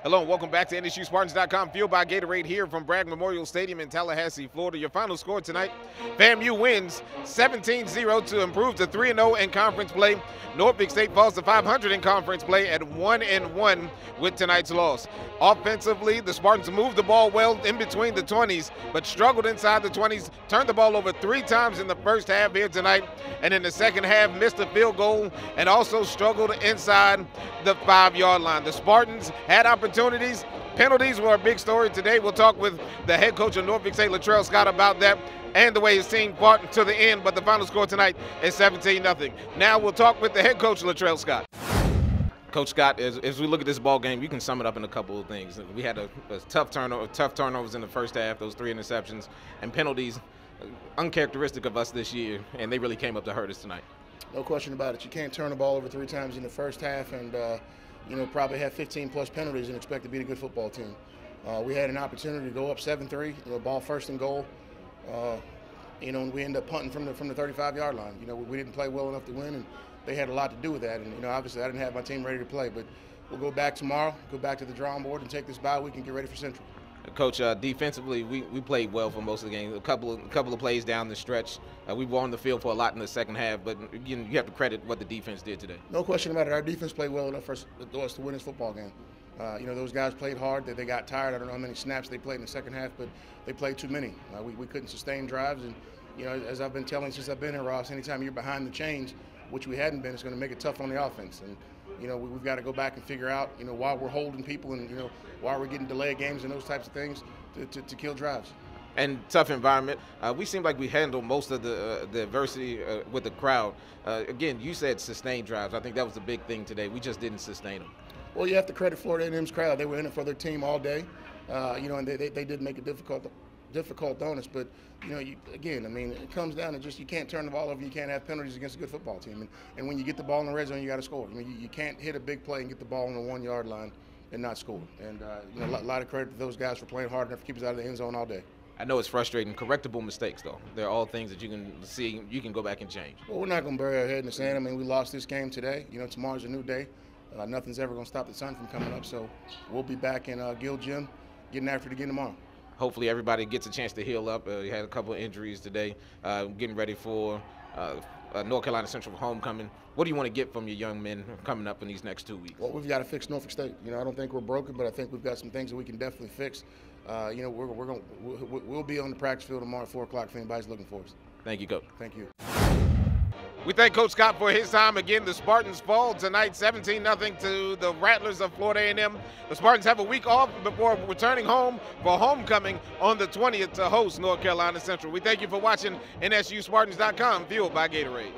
Hello and welcome back to NSUSpartans.com, fueled by Gatorade here from Bragg Memorial Stadium in Tallahassee, Florida. Your final score tonight, FAMU wins 17-0 to improve to 3-0 in conference play. Norfolk State falls to 500 in conference play at 1-1 with tonight's loss. Offensively, the Spartans moved the ball well in between the 20s, but struggled inside the 20s, turned the ball over 3 times in the first half here tonight, and in the second half missed a field goal and also struggled inside the 5-yard line. The Spartans had opportunities. Penalties were a big story today. We'll talk with the head coach of Norfolk State, Latrell Scott, about that and the way his team fought to the end, but the final score tonight is 17-0. Now we'll talk with the head coach, Latrell Scott. Coach Scott, as we look at this ball game, you can sum it up in a couple of things. We had a tough turnovers in the first half, those 3 interceptions, and penalties uncharacteristic of us this year, and they really came up to hurt us tonight. No question about it. You can't turn the ball over 3 times in the first half and probably have 15-plus penalties and expect to beat a good football team. We had an opportunity to go up 7-3, ball first and goal, and we end up punting from the 35-yard line. We didn't play well enough to win, and they had a lot to do with that. And obviously I didn't have my team ready to play, but we'll go back tomorrow, go back to the drawing board, and take this bye week and get ready for Central. Coach, defensively, we played well for most of the game. A couple of plays down the stretch. We were on the field for a lot in the second half, but you have to credit what the defense did today. No question about it. Our defense played well enough for us to win this football game. Those guys played hard. They got tired. I don't know how many snaps they played in the second half, but they played too many. We couldn't sustain drives, and as I've been telling since I've been here, Ross, anytime you're behind the chains, which we hadn't been, it's going to make it tough on the offense. And we've got to go back and figure out why we're holding people and why we're getting delayed games and those types of things to kill drives. And tough environment. We seem like we handled most of the adversity with the crowd. Again, you said sustained drives. I think that was the big thing today. We just didn't sustain them. Well, you have to credit Florida A&M's crowd. They were in it for their team all day, and they did make it difficult on us. But it comes down to just you can't turn the ball over. You can't have penalties against a good football team. And when you get the ball in the red zone, you got to score. You can't hit a big play and get the ball on the 1-yard line and not score. And a lot of credit to those guys for playing hard enough to keep us out of the end zone all day. I know it's frustrating. Correctable mistakes, though. They're all things that you can see, you can go back and change. Well, we're not going to bury our head in the sand. We lost this game today. Tomorrow's a new day. Nothing's ever going to stop the sun from coming up. So we'll be back in Gill Gym getting after it again tomorrow. Hopefully everybody gets a chance to heal up. We had a couple of injuries today, getting ready for North Carolina Central homecoming. What do you want to get from your young men coming up in these next 2 weeks? Well, we've got to fix Norfolk State. I don't think we're broken, but I think we've got some things that we can definitely fix. We'll be on the practice field tomorrow at 4 o'clock if anybody's looking for us. Thank you, Coach. Thank you. We thank Coach Scott for his time. Again, the Spartans fall tonight 17-0 to the Rattlers of Florida A&M. The Spartans have a week off before returning home for homecoming on the 20th to host North Carolina Central. We thank you for watching NSUSpartans.com, fueled by Gatorade.